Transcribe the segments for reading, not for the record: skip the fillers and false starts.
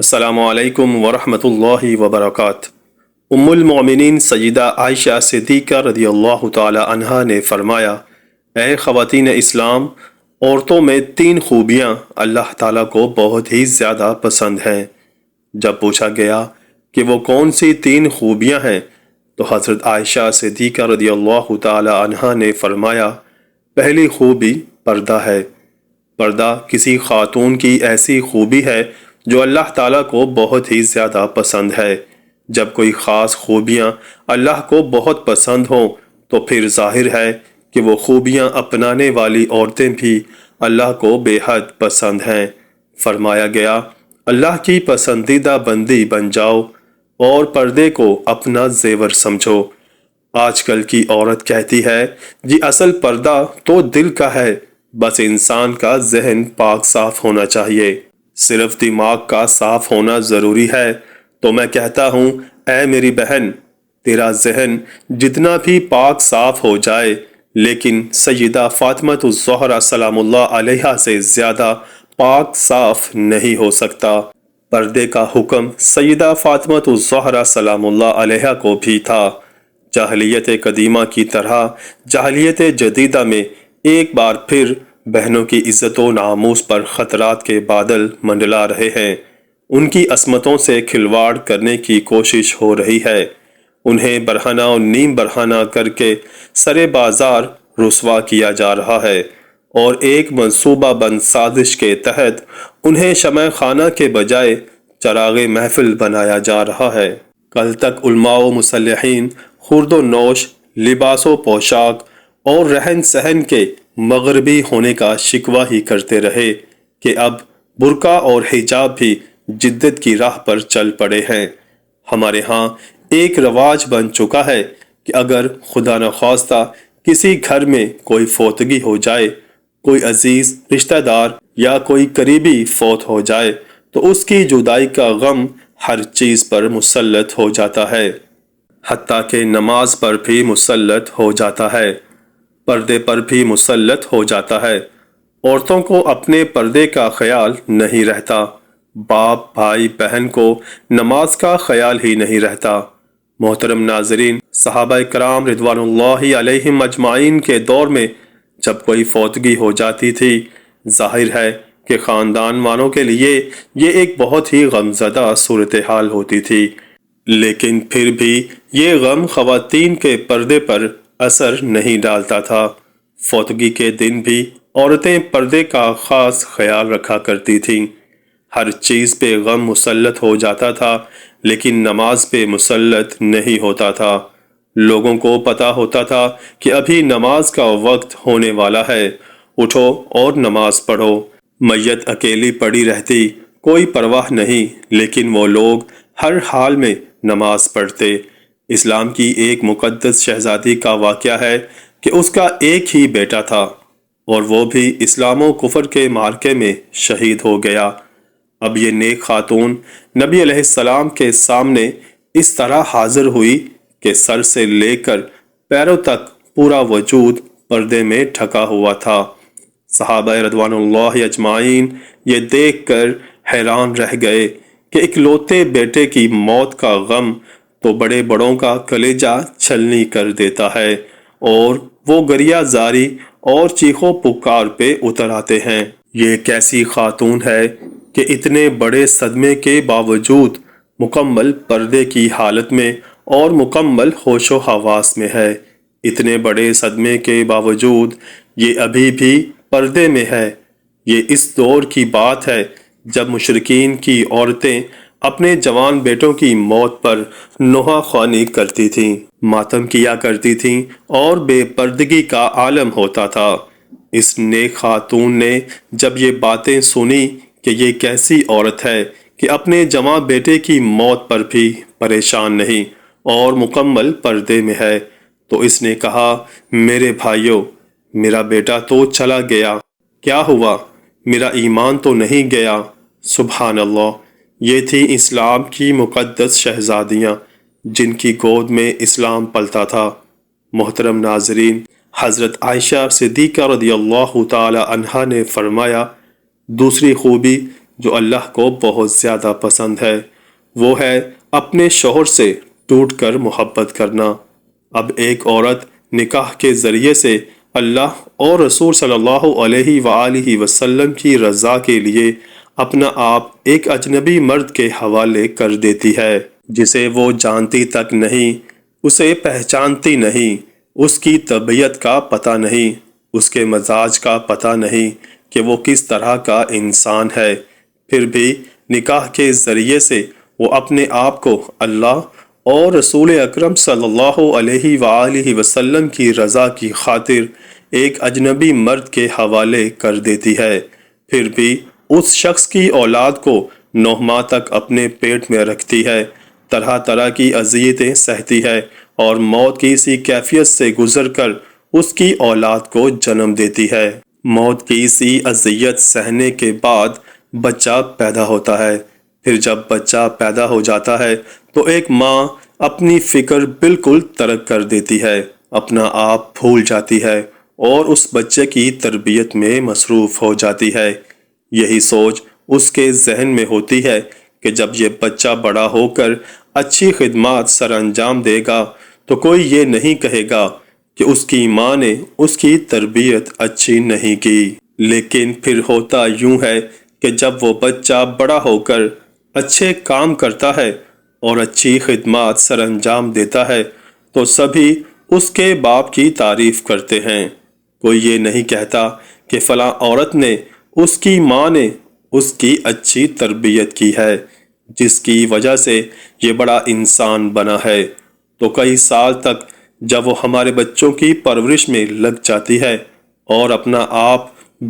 السلام علیکم ورحمۃ اللہ وبرکاتہ۔ ام المؤمنین سیدہ عائشہ صدیقہ رضی اللہ تعالی عنہا نے فرمایا، اے خواتین اسلام، عورتوں میں 3 خوبیاں اللہ تعالیٰ کو بہت ہی زیادہ پسند ہیں۔ جب پوچھا گیا کہ وہ کون سی 3 خوبیاں ہیں تو حضرت عائشہ صدیقہ رضی اللہ تعالی عنہا نے فرمایا، پہلی خوبی پردہ ہے۔ پردہ کسی خاتون کی ایسی خوبی ہے جو اللہ تعالیٰ کو بہت ہی زیادہ پسند ہے۔ جب کوئی خاص خوبیاں اللہ کو بہت پسند ہوں تو پھر ظاہر ہے کہ وہ خوبیاں اپنانے والی عورتیں بھی اللہ کو بے حد پسند ہیں۔ فرمایا گیا، اللہ کی پسندیدہ بندی بن جاؤ اور پردے کو اپنا زیور سمجھو۔ آج کل کی عورت کہتی ہے، جی اصل پردہ تو دل کا ہے، بس انسان کا ذہن پاک صاف ہونا چاہیے، صرف دماغ کا صاف ہونا ضروری ہے۔ تو میں کہتا ہوں، اے میری بہن، تیرا ذہن جتنا بھی پاک صاف ہو جائے لیکن سیدہ فاطمہ الزہرا سلام اللہ علیہا سے زیادہ پاک صاف نہیں ہو سکتا۔ پردے کا حکم سیدہ فاطمہ الزہرا سلام اللہ علیہا کو بھی تھا۔ جاہلیت قدیمہ کی طرح جاہلیت جدیدہ میں ایک بار پھر بہنوں کی عزت و ناموس پر خطرات کے بادل منڈلا رہے ہیں۔ ان کی عصمتوں سے کھلواڑ کرنے کی کوشش ہو رہی ہے۔ انہیں برہنہ و نیم برہنہ کر کے سرے بازار رسوا کیا جا رہا ہے اور ایک منصوبہ بند سازش کے تحت انہیں شمع خانہ کے بجائے چراغ محفل بنایا جا رہا ہے۔ کل تک علماء و مصلحین خورد و نوش، لباس و پوشاک اور رہن سہن کے مغربی ہونے کا شکوہ ہی کرتے رہے کہ اب برقع اور حجاب بھی جدت کی راہ پر چل پڑے ہیں۔ ہمارے ہاں ایک رواج بن چکا ہے کہ اگر خدا نخواستہ کسی گھر میں کوئی فوتگی ہو جائے، کوئی عزیز رشتہ دار یا کوئی قریبی فوت ہو جائے تو اس کی جدائی کا غم ہر چیز پر مسلط ہو جاتا ہے، حتیٰ کہ نماز پر بھی مسلط ہو جاتا ہے، پردے پر بھی مسلط ہو جاتا ہے۔ عورتوں کو اپنے پردے کا خیال نہیں رہتا، باپ بھائی بہن کو نماز کا خیال ہی نہیں رہتا۔ محترم ناظرین، صحابہ کرام رضوان اللہ علیہم اجمعین کے دور میں جب کوئی فوتگی ہو جاتی تھی، ظاہر ہے کہ خاندان والوں کے لیے یہ ایک بہت ہی غمزدہ صورتحال ہوتی تھی، لیکن پھر بھی یہ غم خواتین کے پردے پر اثر نہیں ڈالتا تھا۔ فوتگی کے دن بھی عورتیں پردے کا خاص خیال رکھا کرتی تھیں۔ ہر چیز پہ غم مسلط ہو جاتا تھا لیکن نماز پہ مسلط نہیں ہوتا تھا۔ لوگوں کو پتا ہوتا تھا کہ ابھی نماز کا وقت ہونے والا ہے، اٹھو اور نماز پڑھو۔ میت اکیلی پڑی رہتی، کوئی پرواہ نہیں، لیکن وہ لوگ ہر حال میں نماز پڑھتے۔ اسلام کی ایک مقدس شہزادی کا واقعہ ہے کہ اس کا ایک ہی بیٹا تھا اور وہ بھی اسلام و کفر کے معرکے میں شہید ہو گیا۔ اب یہ نیک خاتون نبی علیہ السلام کے سامنے اس طرح حاضر ہوئی کہ سر سے لے کر پیروں تک پورا وجود پردے میں ڈھکا ہوا تھا۔ صحابہ رضوان اللہ اجمعین یہ دیکھ کر حیران رہ گئے کہ اکلوتے بیٹے کی موت کا غم تو بڑے بڑوں کا کلیجہ چھلنی کر دیتا ہے اور وہ گریہ زاری اور چیخو پکار پہ اتر آتے ہیں۔ یہ کیسی خاتون ہے کہ اتنے بڑے صدمے کے باوجود مکمل پردے کی حالت میں اور مکمل ہوش و حواس میں ہے۔ اتنے بڑے صدمے کے باوجود یہ ابھی بھی پردے میں ہے۔ یہ اس دور کی بات ہے جب مشرکین کی عورتیں اپنے جوان بیٹوں کی موت پر نوحہ خوانی کرتی تھیں، ماتم کیا کرتی تھیں اور بے پردگی کا عالم ہوتا تھا۔ اس نیک خاتون نے جب یہ باتیں سنی کہ یہ کیسی عورت ہے کہ اپنے جواں بیٹے کی موت پر بھی پریشان نہیں اور مکمل پردے میں ہے، تو اس نے کہا، میرے بھائیوں، میرا بیٹا تو چلا گیا، کیا ہوا؟ میرا ایمان تو نہیں گیا۔ سبحان اللہ، یہ تھی اسلام کی مقدس شہزادیاں جن کی گود میں اسلام پلتا تھا۔ محترم ناظرین، حضرت عائشہ صدیقہ رضی اللہ تعالی عنہا نے فرمایا، دوسری خوبی جو اللہ کو بہت زیادہ پسند ہے، وہ ہے اپنے شوہر سے ٹوٹ کر محبت کرنا۔ اب ایک عورت نکاح کے ذریعے سے اللہ اور رسول صلی اللہ علیہ وآلہ وسلم کی رضا کے لیے اپنا آپ ایک اجنبی مرد کے حوالے کر دیتی ہے، جسے وہ جانتی تک نہیں، اسے پہچانتی نہیں، اس کی طبیعت کا پتہ نہیں، اس کے مزاج کا پتہ نہیں کہ وہ کس طرح کا انسان ہے، پھر بھی نکاح کے ذریعے سے وہ اپنے آپ کو اللہ اور رسول اکرم صلی اللہ علیہ وآلہ وسلم کی رضا کی خاطر ایک اجنبی مرد کے حوالے کر دیتی ہے، پھر بھی اس شخص کی اولاد کو 9 ماہ تک اپنے پیٹ میں رکھتی ہے، طرح طرح کی اذیتیں سہتی ہے اور موت کی اسی کیفیت سے گزر کر اس کی اولاد کو جنم دیتی ہے۔ موت کی اسی اذیت سہنے کے بعد بچہ پیدا ہوتا ہے، پھر جب بچہ پیدا ہو جاتا ہے تو ایک ماں اپنی فکر بالکل ترک کر دیتی ہے، اپنا آپ بھول جاتی ہے اور اس بچے کی تربیت میں مصروف ہو جاتی ہے۔ یہی سوچ اس کے ذہن میں ہوتی ہے کہ جب یہ بچہ بڑا ہو کر اچھی خدمات سر انجام دے گا تو کوئی یہ نہیں کہے گا کہ اس کی ماں نے اس کی تربیت اچھی نہیں کی۔ لیکن پھر ہوتا یوں ہے کہ جب وہ بچہ بڑا ہو کر اچھے کام کرتا ہے اور اچھی خدمات سر انجام دیتا ہے تو سبھی اس کے باپ کی تعریف کرتے ہیں۔ کوئی یہ نہیں کہتا کہ فلاں عورت نے، اس کی ماں نے اس کی اچھی تربیت کی ہے، جس کی وجہ سے یہ بڑا انسان بنا ہے۔ تو کئی سال تک جب وہ ہمارے بچوں کی پرورش میں لگ جاتی ہے اور اپنا آپ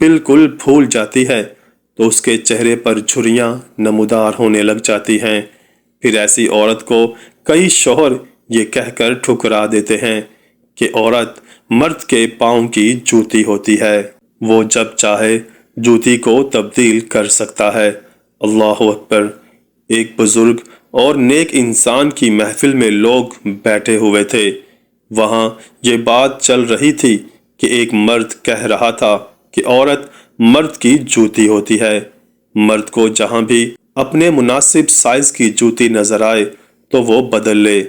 بالکل بھول جاتی ہے تو اس کے چہرے پر جھریاں نمودار ہونے لگ جاتی ہیں۔ پھر ایسی عورت کو کئی شوہر یہ کہہ کر ٹھکرا دیتے ہیں کہ عورت مرد کے پاؤں کی جوتی ہوتی ہے، وہ جب چاہے جوتی کو تبدیل کر سکتا ہے۔ اللہ اکبر۔ ایک بزرگ اور نیک انسان کی محفل میں لوگ بیٹھے ہوئے تھے۔ وہاں یہ بات چل رہی تھی کہ ایک مرد کہہ رہا تھا کہ عورت مرد کی جوتی ہوتی ہے، مرد کو جہاں بھی اپنے مناسب سائز کی جوتی نظر آئے تو وہ بدل لے۔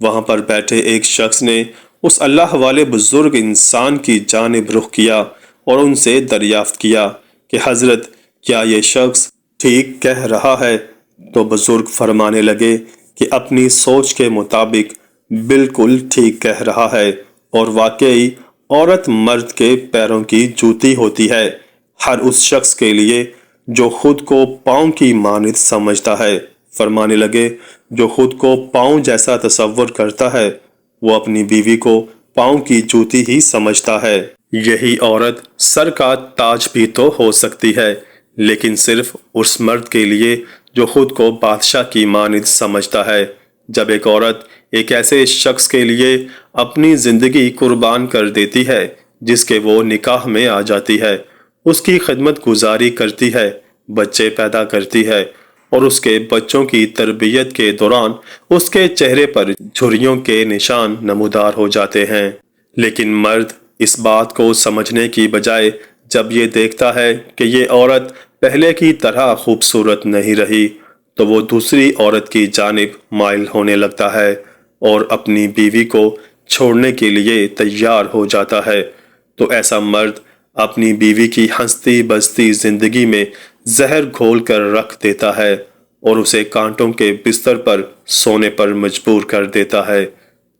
وہاں پر بیٹھے ایک شخص نے اس اللہ والے بزرگ انسان کی جانب رخ کیا اور ان سے دریافت کیا کہ حضرت کیا یہ شخص ٹھیک کہہ رہا ہے؟ تو بزرگ فرمانے لگے کہ اپنی سوچ کے مطابق بالکل ٹھیک کہہ رہا ہے، اور واقعی عورت مرد کے پیروں کی جوتی ہوتی ہے، ہر اس شخص کے لیے جو خود کو پاؤں کی مانند سمجھتا ہے۔ فرمانے لگے جو خود کو پاؤں جیسا تصور کرتا ہے وہ اپنی بیوی کو پاؤں کی جوتی ہی سمجھتا ہے۔ یہی عورت سر کا تاج بھی تو ہو سکتی ہے، لیکن صرف اس مرد کے لیے جو خود کو بادشاہ کی مانند سمجھتا ہے۔ جب ایک عورت ایک ایسے شخص کے لیے اپنی زندگی قربان کر دیتی ہے جس کے وہ نکاح میں آ جاتی ہے، اس کی خدمت گزاری کرتی ہے، بچے پیدا کرتی ہے اور اس کے بچوں کی تربیت کے دوران اس کے چہرے پر جھریوں کے نشان نمودار ہو جاتے ہیں، لیکن مرد اس بات کو سمجھنے کی بجائے جب یہ دیکھتا ہے کہ یہ عورت پہلے کی طرح خوبصورت نہیں رہی تو وہ دوسری عورت کی جانب مائل ہونے لگتا ہے اور اپنی بیوی کو چھوڑنے کے لیے تیار ہو جاتا ہے۔ تو ایسا مرد اپنی بیوی کی ہنستی بستی زندگی میں زہر گھول کر رکھ دیتا ہے اور اسے کانٹوں کے بستر پر سونے پر مجبور کر دیتا ہے۔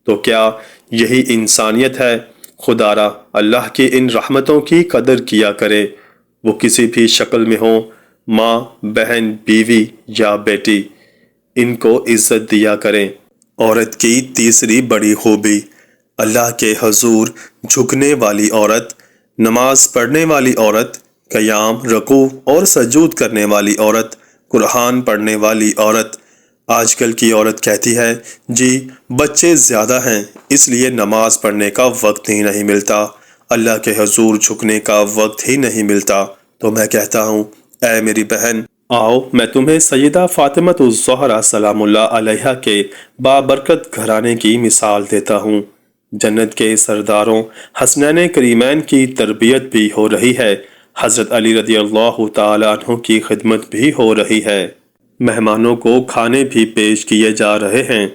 تو کیا یہی انسانیت ہے؟ خدا را اللہ کی ان رحمتوں کی قدر کیا کرے، وہ کسی بھی شکل میں ہوں، ماں، بہن، بیوی یا بیٹی، ان کو عزت دیا کریں۔ عورت کی تیسری بڑی خوبی، اللہ کے حضور جھکنے والی عورت، نماز پڑھنے والی عورت، قیام، رکوع اور سجود کرنے والی عورت، قرآن پڑھنے والی عورت۔ آج کل کی عورت کہتی ہے جی بچے زیادہ ہیں اس لیے نماز پڑھنے کا وقت ہی نہیں ملتا، اللہ کے حضور جھکنے کا وقت ہی نہیں ملتا۔ تو میں کہتا ہوں اے میری بہن، آؤ میں تمہیں سیدہ فاطمۃ الزہرا سلام اللہ علیہا کے بابرکت گھرانے کی مثال دیتا ہوں۔ جنت کے سرداروں حسنین کریمین کی تربیت بھی ہو رہی ہے حضرت علی رضی اللہ تعالیٰ عنہ کی خدمت بھی ہو رہی ہے، مہمانوں کو کھانے بھی پیش کیے جا رہے ہیں۔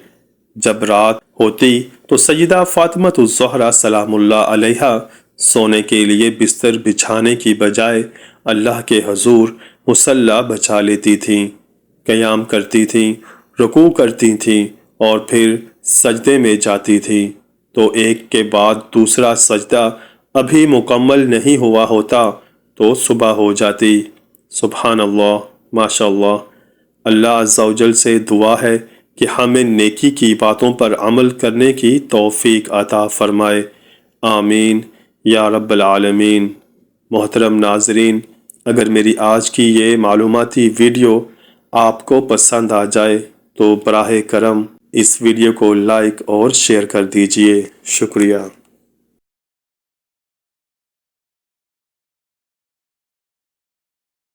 جب رات ہوتی تو سیدہ فاطمہ الزہرا سلام اللہ علیہا سونے کے لیے بستر بچھانے کی بجائے اللہ کے حضور مصلی بچھا لیتی تھیں، قیام کرتی تھیں، رکوع کرتی تھیں اور پھر سجدے میں جاتی تھیں تو ایک کے بعد دوسرا سجدہ ابھی مکمل نہیں ہوا ہوتا تو صبح ہو جاتی۔ سبحان اللہ، ماشاء اللہ۔ اللہ عز و جل سے دعا ہے کہ ہمیں نیکی کی باتوں پر عمل کرنے کی توفیق عطا فرمائے، آمین یا رب العالمین۔ محترم ناظرین، اگر میری آج کی یہ معلوماتی ویڈیو آپ کو پسند آ جائے تو براہ کرم اس ویڈیو کو لائک اور شیئر کر دیجئے، شکریہ۔